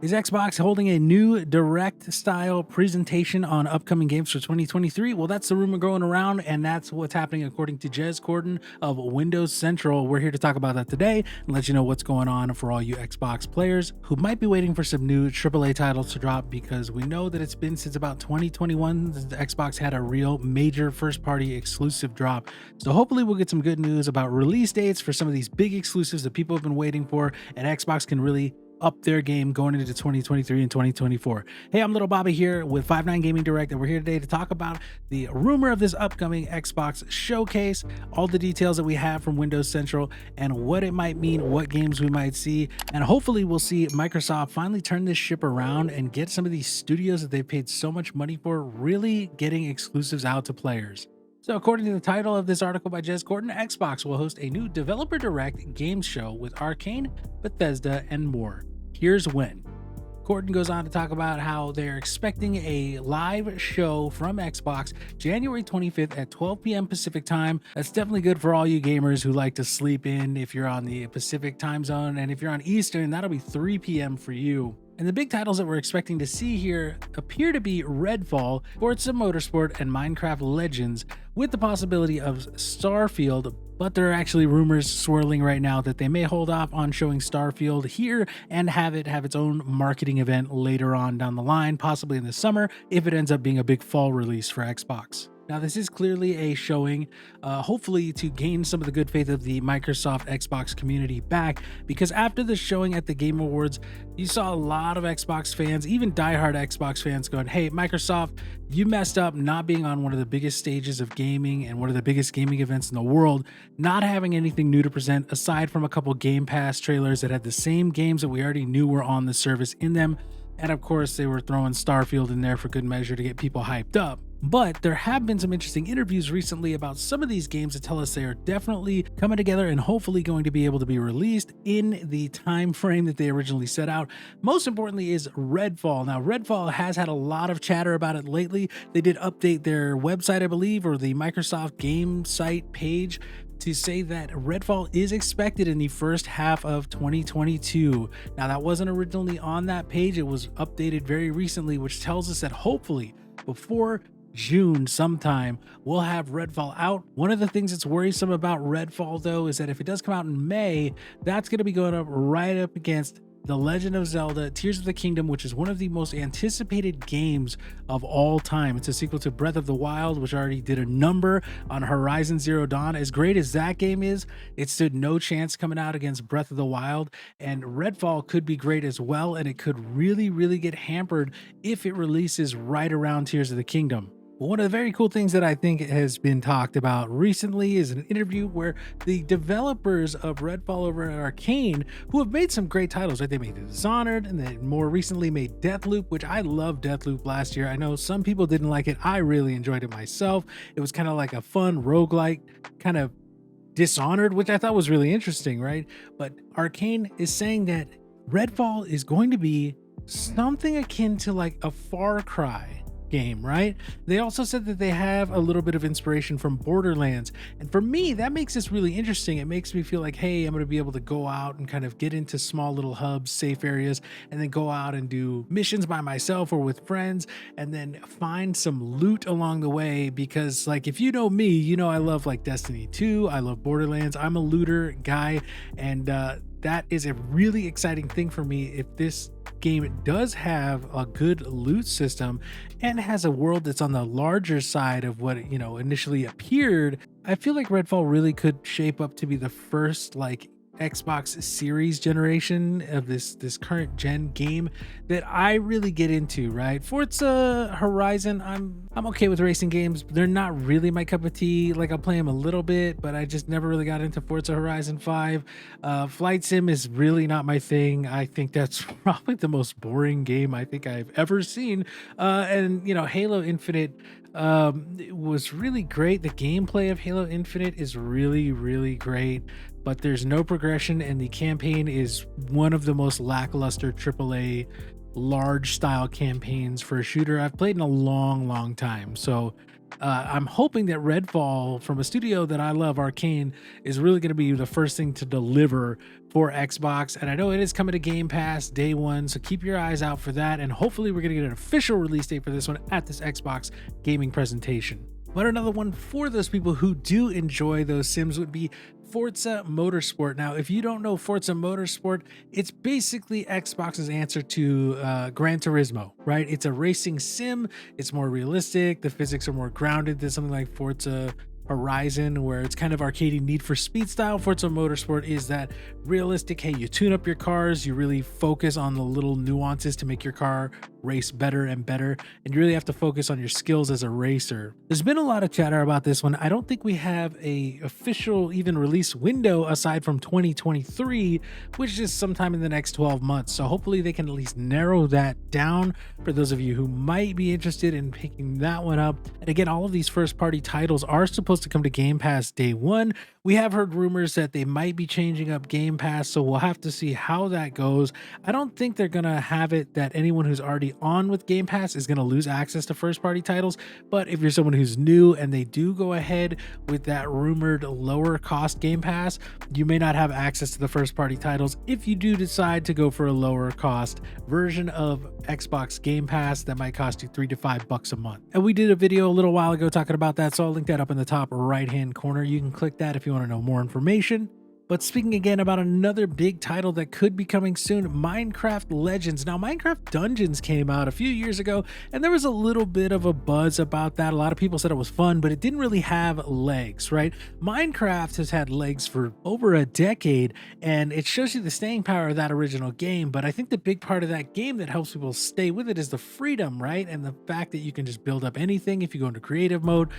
Is Xbox holding a new direct style presentation on upcoming games for 2023? Well, that's the rumor going around, and that's what's happening according to Jez Corden of Windows Central. We're here to talk about that today and let you know what's going on for all you Xbox players who might be waiting for some new AAA titles to drop, because we know that it's been since about 2021 that the Xbox had a real major first party exclusive drop. So hopefully we'll get some good news about release dates for some of these big exclusives that people have been waiting for, and Xbox can really up their game going into 2023 and 2024. Hey, I'm LittleBobby here with 59 Gaming Direct, and we're here today to talk about the rumor of this upcoming Xbox showcase, all the details that we have from Windows Central, and what it might mean, what games we might see, and hopefully we'll see Microsoft finally turn this ship around and get some of these studios that they've paid so much money for really getting exclusives out to players. So according to the title of this article by Jez Corden, Xbox will host a new Developer Direct games show with Arcane, Bethesda, and more. Here's when. Corden goes on to talk about how they're expecting a live show from Xbox January 25th at 12 p.m. Pacific time. That's definitely good for all you gamers who like to sleep in if you're on the Pacific time zone. And if you're on Eastern, that'll be 3 p.m. for you. And the big titles that we're expecting to see here appear to be Redfall, Forza Motorsport, and Minecraft Legends, with the possibility of Starfield. But there are actually rumors swirling right now that they may hold off on showing Starfield here and have it have its own marketing event later on down the line, possibly in the summer, if it ends up being a big fall release for Xbox. Now, this is clearly a showing, hopefully to gain some of the good faith of the Microsoft Xbox community back, because after the showing at the Game Awards, you saw a lot of Xbox fans, even diehard Xbox fans, going, hey, Microsoft, you messed up not being on one of the biggest stages of gaming and one of the biggest gaming events in the world, not having anything new to present aside from a couple Game Pass trailers that had the same games that we already knew were on the service in them. And of course, they were throwing Starfield in there for good measure to get people hyped up. But there have been some interesting interviews recently about some of these games that tell us they are definitely coming together and hopefully going to be able to be released in the time frame that they originally set out. Most importantly is Redfall. Now, Redfall has had a lot of chatter about it lately. They did update their website, I believe, or the Microsoft game site page, to say that Redfall is expected in the first half of 2022. Now, that wasn't originally on that page. It was updated very recently, which tells us that hopefully before June sometime we'll have Redfall out. One of the things that's worrisome about Redfall, though, is that if it does come out in May, that's going to be going up right up against The Legend of Zelda Tears of the Kingdom, which is one of the most anticipated games of all time. It's a sequel to Breath of the Wild, which already did a number on Horizon Zero Dawn. As great as that game is, it stood no chance coming out against Breath of the Wild, and Redfall could be great as well, and it could really get hampered if it releases right around Tears of the Kingdom. One of the very cool things that I think has been talked about recently is an interview where the developers of Redfall over at Arcane, who have made some great titles, right? They made Dishonored, and they more recently made Deathloop, which I loved Deathloop last year. I know some people didn't like it. I really enjoyed it myself. It was kind of like a fun roguelike, kind of Dishonored, which I thought was really interesting, right? But Arcane is saying that Redfall is going to be something akin to like a Far Cry game, right? They also said that they have a little bit of inspiration from Borderlands, and for me that makes this really interesting. It makes me feel like, hey, I'm going to be able to go out and kind of get into small little hubs, safe areas, and then go out and do missions by myself or with friends, and then find some loot along the way, because like, if you know me, you know I love like Destiny 2, I love Borderlands, I'm a looter guy, and that is a really exciting thing for me. If this game does have a good loot system and has a world that's on the larger side of what, you know, initially appeared, I feel like Redfall really could shape up to be the first like Xbox Series generation of this current gen game that I really get into, right? Forza Horizon, I'm okay with racing games. They're not really my cup of tea. Like, I'll play them a little bit, but I just never really got into Forza Horizon 5. Flight Sim is really not my thing. I think that's probably the most boring game I think I've ever seen. And you know, Halo Infinite it was really great. The gameplay of Halo Infinite is really great, but there's no progression, and the campaign is one of the most lackluster AAA large style campaigns for a shooter I've played in a long time. So I'm hoping that Redfall, from a studio that I love, Arcane, is really going to be the first thing to deliver for Xbox, and I know it is coming to Game Pass day one, so keep your eyes out for that, and hopefully we're gonna get an official release date for this one at this Xbox gaming presentation. But another one for those people who do enjoy those sims would be Forza Motorsport. Now, if you don't know Forza Motorsport, it's basically Xbox's answer to Gran Turismo, right? It's a racing sim. It's more realistic. The physics are more grounded than something like Forza Horizon, where it's kind of arcadey Need for Speed style. Forza Motorsport is that realistic, hey, you tune up your cars, you really focus on the little nuances to make your car race better and better, and you really have to focus on your skills as a racer. There's been a lot of chatter about this one. I don't think we have a official even release window aside from 2023, which is sometime in the next 12 months. So hopefully they can at least narrow that down for those of you who might be interested in picking that one up. And again, all of these first party titles are supposed to come to Game Pass day one. We have heard rumors that they might be changing up Game Pass, so we'll have to see how that goes. I don't think they're going to have it that anyone who's already on with Game Pass is going to lose access to first-party titles, but if you're someone who's new and they do go ahead with that rumored lower cost Game Pass, you may not have access to the first-party titles if you do decide to go for a lower cost version of Xbox Game Pass that might cost you $3 to $5 a month. And we did a video a little while ago talking about that, so I'll link that up in the top right-hand corner. You can click that if you want to know more information. But speaking again about another big title that could be coming soon, Minecraft Legends. Now, Minecraft Dungeons came out a few years ago, and there was a little bit of a buzz about that. A lot of people said it was fun, but it didn't really have legs, right? Minecraft has had legs for over a decade, and it shows you the staying power of that original game. But I think the big part of that game that helps people stay with it is the freedom, right? And the fact that you can just build up anything if you go into creative mode.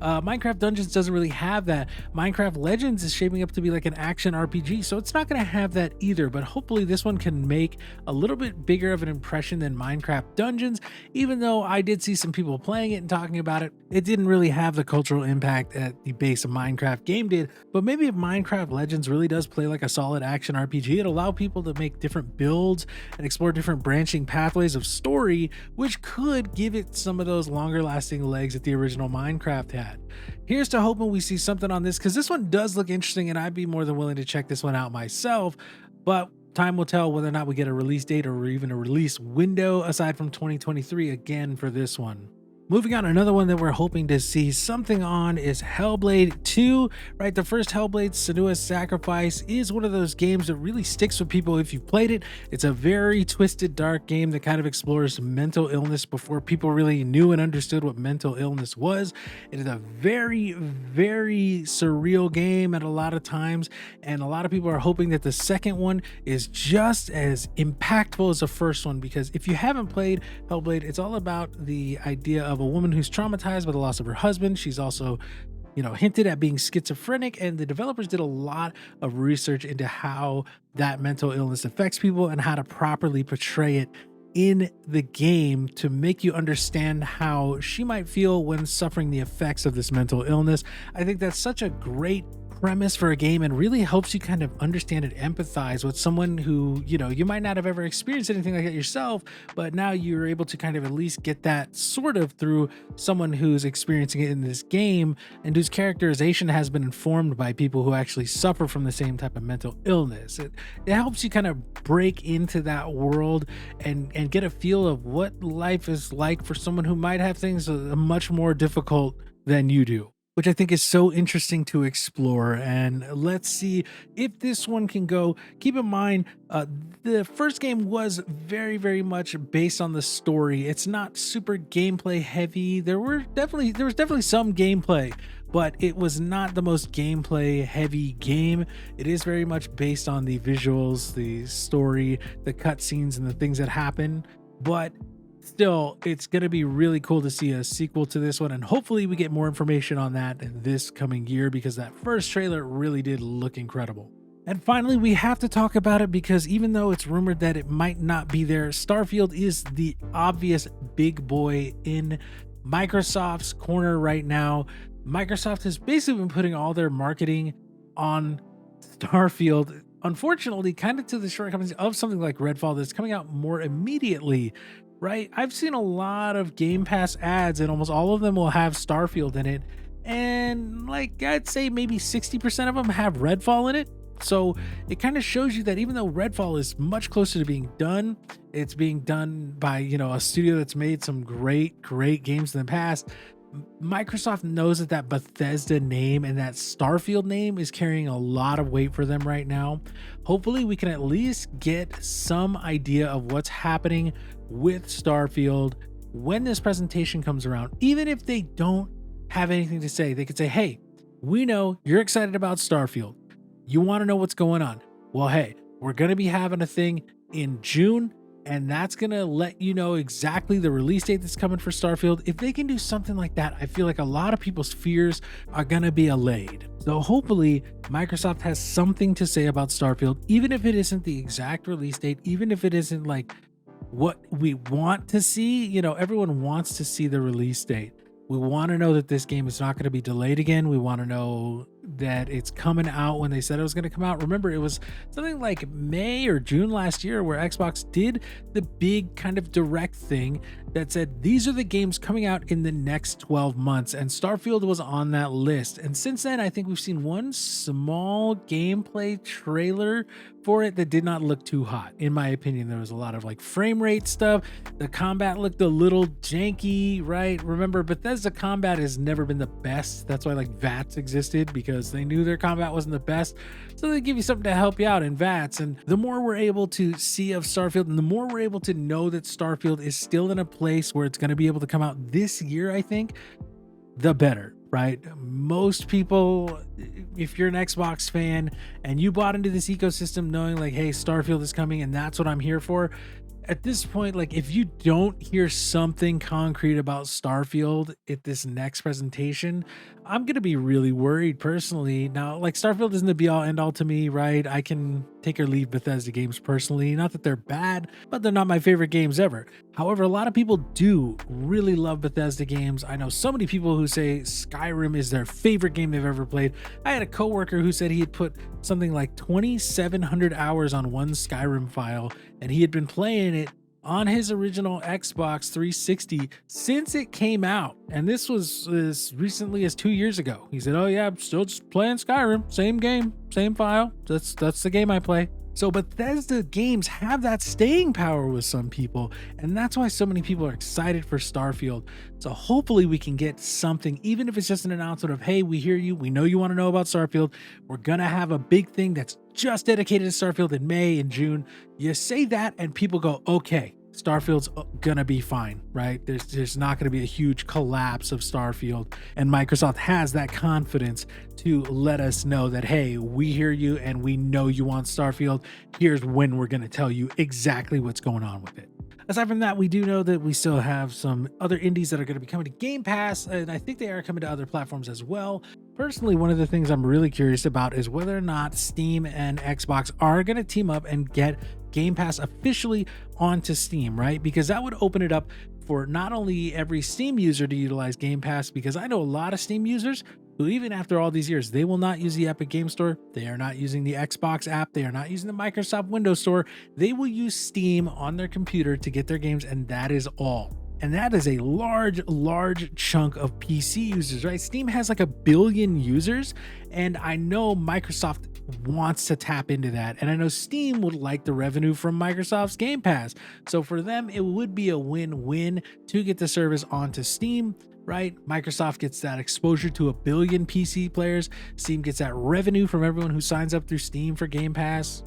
Minecraft Dungeons doesn't really have that. Minecraft Legends is shaping up to be like an action RPG, so it's not going to have that either, but hopefully this one can make a little bit bigger of an impression than Minecraft Dungeons. Even though I did see some people playing it and talking about it, it didn't really have the cultural impact that the base of Minecraft game did. But maybe if Minecraft Legends really does play like a solid action RPG, it'll allow people to make different builds and explore different branching pathways of story, which could give it some of those longer lasting legs that the original Minecraft had. Here's to hoping we see something on this, because this one does look interesting and I'd be more than willing to check this one out myself, but time will tell whether or not we get a release date or even a release window aside from 2023 again for this one. Moving on, another one that we're hoping to see something on is Hellblade 2, right? The first Hellblade, Senua's Sacrifice, is one of those games that really sticks with people if you've played it. It's a very twisted, dark game that kind of explores mental illness before people really knew and understood what mental illness was. It is a very, very surreal game at a lot of times, and a lot of people are hoping that the second one is just as impactful as the first one, because if you haven't played Hellblade, it's all about the idea of a woman who's traumatized by the loss of her husband. She's also, hinted at being schizophrenic, and the developers did a lot of research into how that mental illness affects people and how to properly portray it in the game to make you understand how she might feel when suffering the effects of this mental illness. I think that's such a great premise for a game and really helps you kind of understand and empathize with someone who, you might not have ever experienced anything like that yourself, but now you're able to kind of at least get that sort of through someone who's experiencing it in this game and whose characterization has been informed by people who actually suffer from the same type of mental illness. It helps you kind of break into that world and get a feel of what life is like for someone who might have things much more difficult than you do, which I think is so interesting to explore. And let's see if this one can go. Keep in mind, the first game was very, very much based on the story. It's not super gameplay heavy. There was definitely some gameplay, but it was not the most gameplay heavy game. It is very much based on the visuals, the story, the cutscenes, and the things that happen. But still, it's going to be really cool to see a sequel to this one, and hopefully we get more information on that this coming year, because that first trailer really did look incredible. And finally, we have to talk about it because even though it's rumored that it might not be there, Starfield is the obvious big boy in Microsoft's corner right now. Microsoft has basically been putting all their marketing on Starfield, unfortunately, kind of to the shortcomings of something like Redfall that's coming out more immediately, right? I've seen a lot of Game Pass ads and almost all of them will have Starfield in it. And I'd say maybe 60% of them have Redfall in it. So it kind of shows you that even though Redfall is much closer to being done, it's being done by, a studio that's made some great games in the past. Microsoft knows that Bethesda name and that Starfield name is carrying a lot of weight for them right now. Hopefully we can at least get some idea of what's happening with Starfield when this presentation comes around. Even if they don't have anything to say, they could say, hey, we know you're excited about Starfield. You want to know what's going on. Well, hey, we're going to be having a thing in June, and that's going to let you know exactly the release date that's coming for Starfield. If they can do something like that, I feel like a lot of people's fears are going to be allayed. So hopefully Microsoft has something to say about Starfield, even if it isn't the exact release date, even if it isn't like what we want to see. Everyone wants to see the release date. We want to know that this game is not going to be delayed again. We want to know that it's coming out when they said it was going to come out. Remember, it was something like May or June last year where Xbox did the big kind of direct thing that said, these are the games coming out in the next 12 months. And Starfield was on that list. And since then, I think we've seen one small gameplay trailer for it that did not look too hot. In my opinion, there was a lot of like frame rate stuff. The combat looked a little janky, right? Remember, Bethesda combat has never been the best. That's why like VATS existed, because they knew their combat wasn't the best. So they give you something to help you out in VATS. And the more we're able to see of Starfield, and the more we're able to know that Starfield is still in a place where it's going to be able to come out this year, I think, the better, right? Most people, if you're an Xbox fan and you bought into this ecosystem knowing like, hey, Starfield is coming and that's what I'm here for, at this point, like if you don't hear something concrete about Starfield at this next presentation, I'm going to be really worried personally. Now, like Starfield isn't the be all end all to me, right? I can take or leave Bethesda games personally. Not that they're bad, but they're not my favorite games ever. However, a lot of people do really love Bethesda games. I know so many people who say Skyrim is their favorite game they've ever played. I had a coworker who said he had put something like 2,700 hours on one Skyrim file, and he had been playing it on his original Xbox 360 since it came out. And this was as recently as 2 years ago. He said, oh yeah, I'm still just playing Skyrim, same game, same file. That's the game I play. So Bethesda games have that staying power with some people, and that's why so many people are excited for Starfield. So hopefully we can get something, even if it's just an announcement of, hey, we hear you, we know you want to know about Starfield. We're gonna have a big thing that's just dedicated to Starfield in May and June. You say that and people go, okay, Starfield's gonna be fine, right? There's not gonna be a huge collapse of Starfield, and Microsoft has that confidence to let us know that, hey, we hear you and we know you want Starfield. Here's when we're gonna tell you exactly what's going on with it. Aside from that, we do know that we still have some other indies that are going to be coming to Game Pass, and I think they are coming to other platforms as well. Personally, one of the things I'm really curious about is whether or not Steam and Xbox are going to team up and get Game Pass officially onto Steam, right? Because that would open it up for not only every Steam user to utilize Game Pass, because I know a lot of Steam users who, even after all these years, they will not use the Epic Game Store. They are not using the Xbox app. They are not using the Microsoft Windows Store. They will use Steam on their computer to get their games, and that is all. And that is a large chunk of PC users, right? Steam has like 1 billion users, and I know Microsoft wants to tap into that. And I know Steam would like the revenue from Microsoft's Game Pass. So for them, it would be a win-win to get the service onto Steam, right? Microsoft gets that exposure to 1 billion PC players. Steam gets that revenue from everyone who signs up through Steam for Game Pass.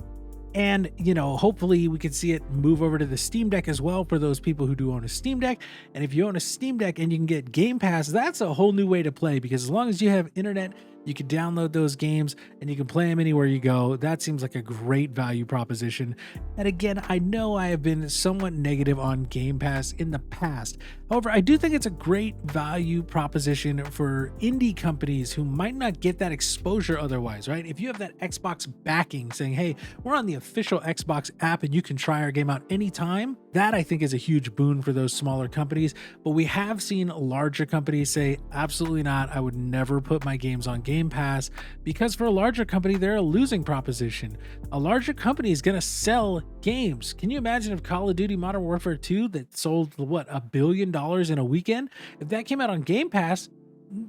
And, hopefully we can see it move over to the Steam Deck as well for those people who do own a Steam Deck. And if you own a Steam Deck and you can get Game Pass, that's a whole new way to play, because as long as you have internet, you can download those games and you can play them anywhere you go. That seems like a great value proposition. And again, I know I have been somewhat negative on Game Pass in the past. However, I do think it's a great value proposition for indie companies who might not get that exposure otherwise, right? If you have that Xbox backing saying, hey, we're on the official Xbox app and you can try our game out anytime, that I think is a huge boon for those smaller companies. But we have seen larger companies say, absolutely not, I would never put my games on Game Pass, because for a larger company, they're a losing proposition. A larger company is going to sell games. Can you imagine if Call of Duty Modern Warfare 2 that sold, $1 billion in a weekend, if that came out on Game Pass,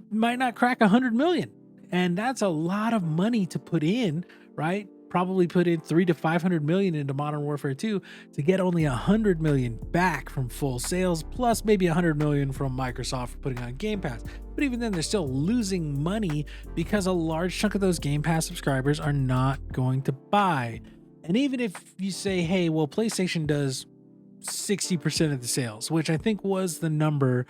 might not crack 100 million. And that's a lot of money to put in, right? probably put in 300 to 500 million into Modern Warfare 2 to get only 100 million back from full sales, plus maybe 100 million from Microsoft for putting on Game Pass. But even then, they're still losing money because a large chunk of those Game Pass subscribers are not going to buy. And even if you say, hey, well, PlayStation does 60% of the sales, which I think was the number,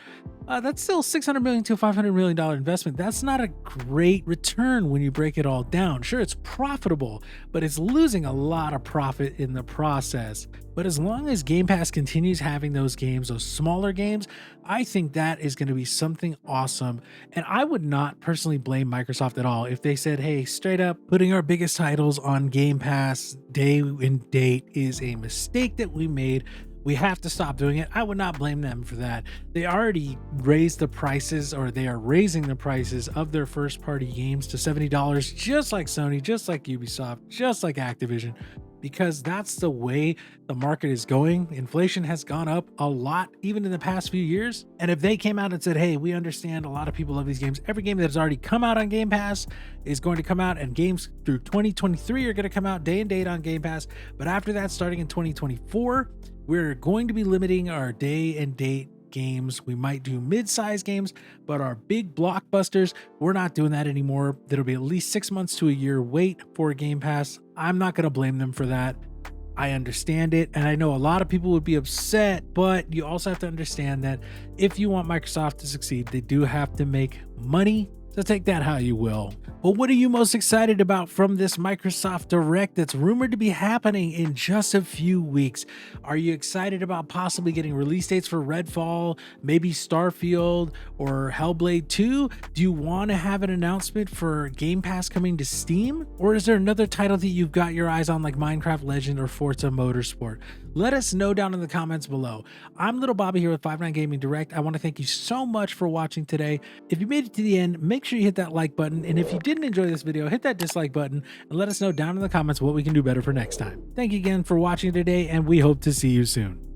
that's still $600 million to $500 million investment. That's not a great return when you break it all down. Sure, it's profitable, but it's losing a lot of profit in the process. But as long as Game Pass continues having those games, those smaller games, I think that is going to be something awesome. And I would not personally blame Microsoft at all if they said, hey, straight up, putting our biggest titles on Game Pass day and date is a mistake that we made. We have to stop doing it. I would not blame them for that. They already raised the prices, or they are raising the prices of their first party games to $70, just like Sony, just like Ubisoft, just like Activision, because that's the way the market is going. Inflation has gone up a lot, even in the past few years. And if they came out and said, hey, we understand a lot of people love these games. Every game that has already come out on Game Pass is going to come out, and games through 2023 are going to come out day and date on Game Pass. But after that, starting in 2024, we're going to be limiting our day and date games. We might do mid-size games, but our big blockbusters, we're not doing that anymore. There'll be at least 6 months to a year wait for Game Pass. I'm not going to blame them for that. I understand it, and I know a lot of people would be upset, but you also have to understand that if you want Microsoft to succeed, they do have to make money. So take that how you will. But what are you most excited about from this Microsoft Direct that's rumored to be happening in just a few weeks? Are you excited about possibly getting release dates for Redfall, maybe Starfield, or Hellblade 2? Do you want to have an announcement for Game Pass coming to Steam? Or is there another title that you've got your eyes on, like Minecraft Legend or Forza Motorsport? Let us know down in the comments below. I'm LittleBobby here with 59 Gaming Direct. I want to thank you so much for watching today. If you made it to the end, make sure you hit that like button. And if you didn't enjoy this video, hit that dislike button and let us know down in the comments what we can do better for next time. Thank you again for watching today, and we hope to see you soon.